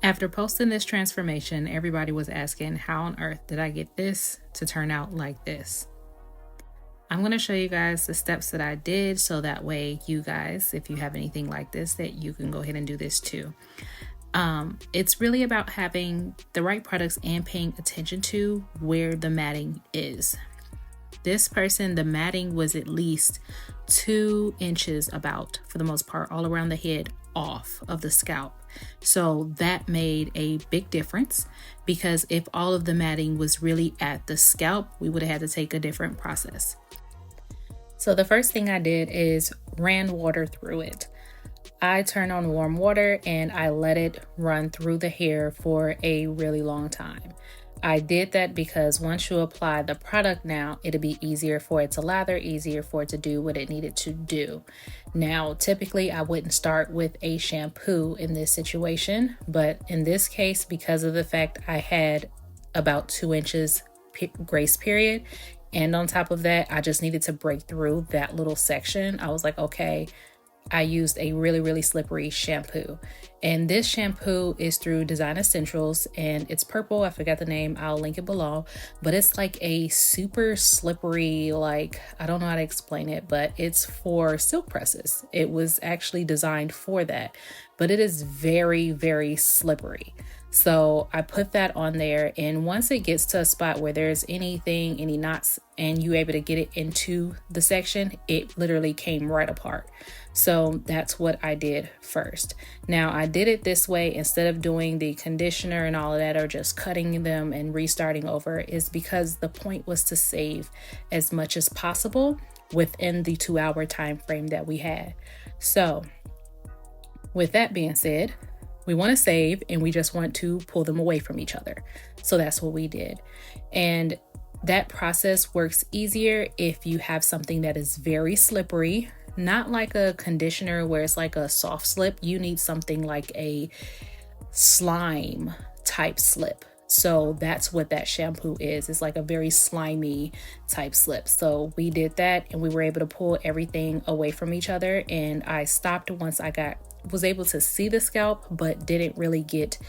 After posting this transformation, everybody was asking, how on earth did I get this to turn out like this? I'm going to show you guys the steps that I did, so that way you guys, if you have anything like this, that you can go ahead and do this too. It's really about having the right products and paying attention to where the matting is. This person, the matting was at least 2 inches about, for the most part, all around the head, off of the scalp. So that made a big difference, because if all of the matting was really at the scalp, we would have had to take a different process. So the first thing I did is ran water through it. I turned on warm water and I let it run through the hair for a really long time. I did that because once you apply the product now, it'll be easier for it to lather, easier for it to do what it needed to do. Now, typically I wouldn't start with a shampoo in this situation, but in this case, because of the fact I had about 2 inches grace period, and on top of that, I just needed to break through that little section. I was like, okay, I used a really slippery shampoo. And this shampoo is through Design Essentials and it's purple. I forgot the name. I'll link it below. But it's like a super slippery, like, I don't know how to explain it, but it's for silk presses. It was actually designed for that. But it is very slippery. So I put that on there, and once it gets to a spot where there's any knots, and you able to get it into the section, it literally came right apart. So that's what I did first. Now I did it this way instead of doing the conditioner and all of that, or just cutting them and restarting over, is because the point was to save as much as possible within the 2-hour time frame that we had. So with that being said, we want to save and we just want to pull them away from each other. So that's what we did. And that process works easier if you have something that is very slippery, not like a conditioner where it's like a soft slip. You need something like a slime type slip. So that's what that shampoo is. It's like a very slimy type slip. So we did that and we were able to pull everything away from each other. And I stopped once I was able to see the scalp, but didn't really get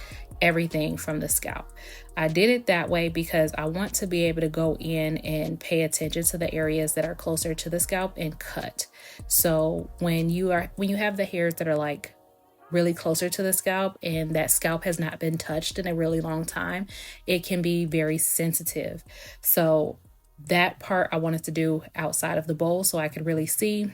everything from the scalp. I did it that way because I want to be able to go in and pay attention to the areas that are closer to the scalp and cut. So when you have the hairs that are like really closer to the scalp and that scalp has not been touched in a really long time, it can be very sensitive. So that part I wanted to do outside of the bowl so I could really see.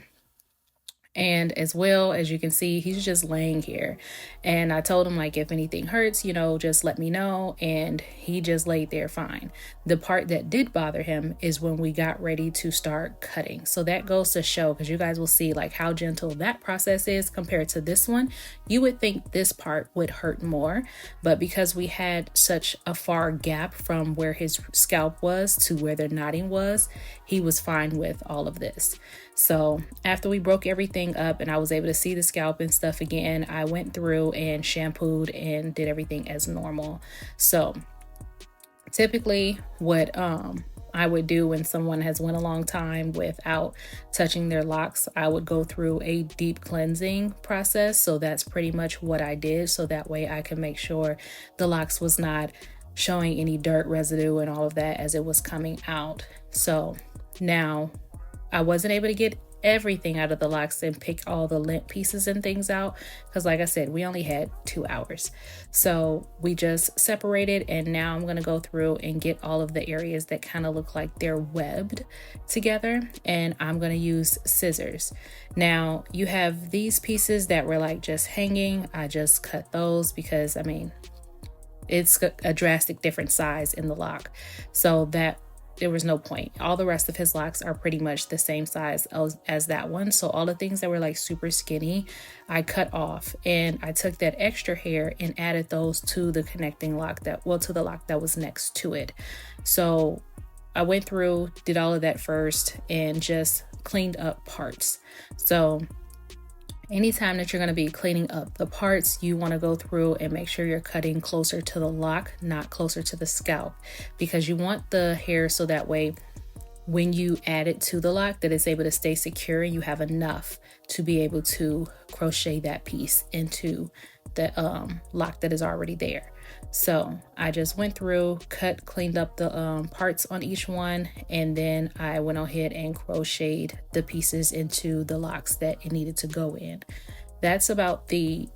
And as well, as you can see, he's just laying here. And I told him, like, if anything hurts, just let me know. And he just laid there fine. The part that did bother him is when we got ready to start cutting. So that goes to show, because you guys will see like how gentle that process is compared to this one. You would think this part would hurt more, but because we had such a far gap from where his scalp was to where the knotting was, he was fine with all of this. So after we broke everything up and I was able to see the scalp and stuff again, I went through and shampooed and did everything as normal. So typically what I would do when someone has went a long time without touching their locks, I would go through a deep cleansing process. So that's pretty much what I did. So that way I can make sure the locks was not showing any dirt residue and all of that as it was coming out. So now I wasn't able to get everything out of the locks and pick all the lint pieces and things out, because like I said, we only had 2 hours. So we just separated, and now I'm going to go through and get all of the areas that kind of look like they're webbed together, and I'm going to use scissors. Now you have these pieces that were like just hanging. I just cut those because it's a drastic different size in the lock, so that there was no point. All the rest of his locks are pretty much the same size as that one. So all the things that were like super skinny, I cut off, and I took that extra hair and added those to the connecting lock to the lock that was next to it. So I went through, did all of that first, and just cleaned up parts. So anytime that you're going to be cleaning up the parts, you want to go through and make sure you're cutting closer to the lock, not closer to the scalp, because you want the hair so that way when you add it to the lock that it's able to stay secure and you have enough to be able to crochet that piece into the lock that is already there. So I just went through, cleaned up the parts on each one, and then I went ahead and crocheted the pieces into the locks that it needed to go in. That's about the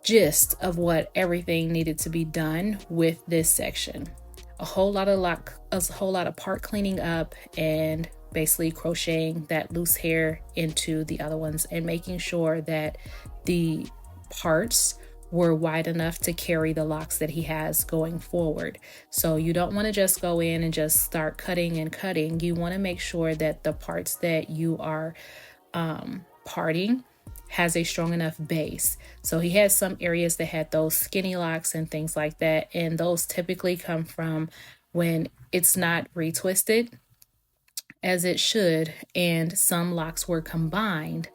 gist of what everything needed to be done with this section. A whole lot of part cleaning up and basically crocheting that loose hair into the other ones and making sure that the parts were wide enough to carry the locks that he has going forward. So you don't want to just go in and just start cutting and cutting. You want to make sure that the parts that you are parting has a strong enough base. So he has some areas that had those skinny locks and things like that, and those typically come from when it's not retwisted as it should, and some locks were combined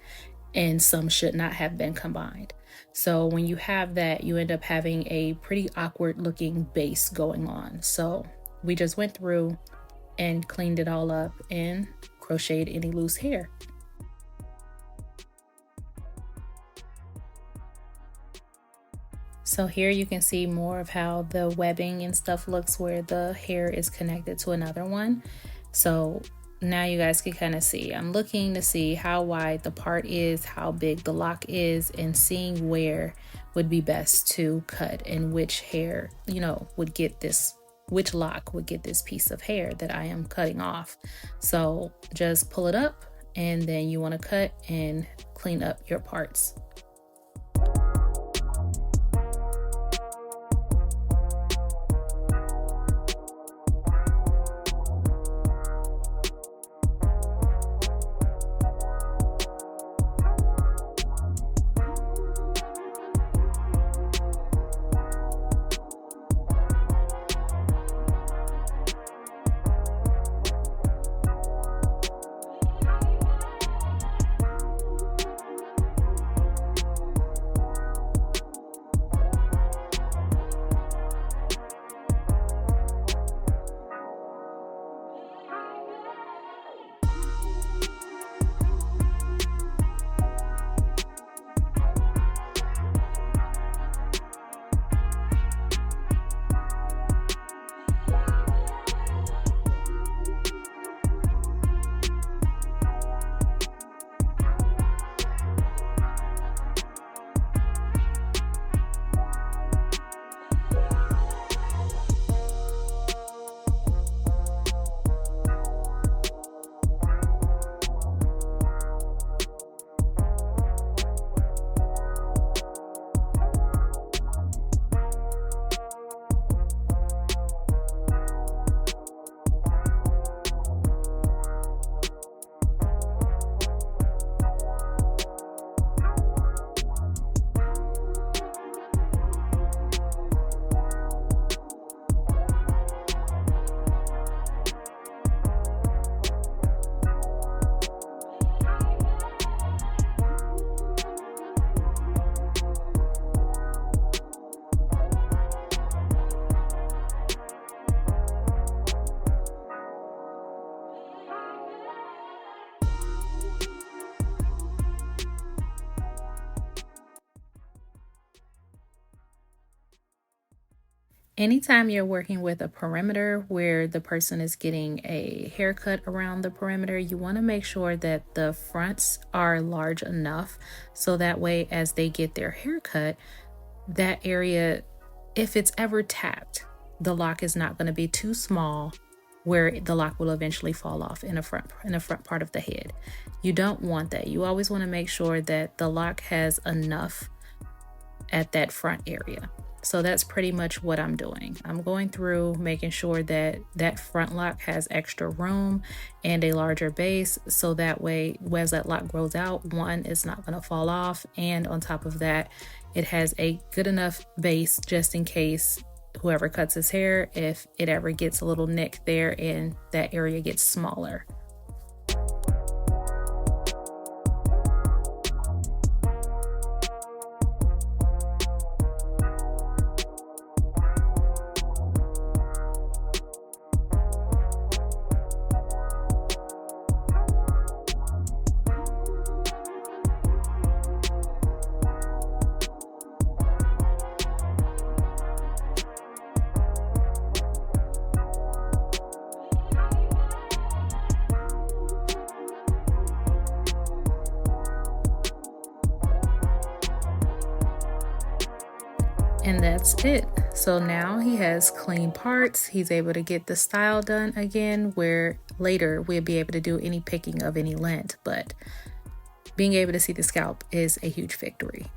and some should not have been combined. So when you have that, you end up having a pretty awkward looking base going on. So we just went through and cleaned it all up and crocheted any loose hair. So here you can see more of how the webbing and stuff looks where the hair is connected to another one. So now you guys can kind of see, I'm looking to see how wide the part is, how big the lock is, and seeing where would be best to cut and which hair, would get this, which lock would get this piece of hair that I am cutting off. So just pull it up and then you want to cut and clean up your parts. Anytime you're working with a perimeter where the person is getting a haircut around the perimeter, you want to make sure that the fronts are large enough so that way as they get their haircut, that area, if it's ever tapped, the lock is not going to be too small where the lock will eventually fall off in the front part of the head. You don't want that. You always want to make sure that the lock has enough at that front area. So that's pretty much what I'm doing. I'm going through making sure that that front lock has extra room and a larger base, so that way as that lock grows out, one, it's not going to fall off, and on top of that, it has a good enough base just in case whoever cuts his hair, if it ever gets a little nick there and that area gets smaller. And that's it. So now he has clean parts. He's able to get the style done again, where later we'll be able to do any picking of any lint, but being able to see the scalp is a huge victory.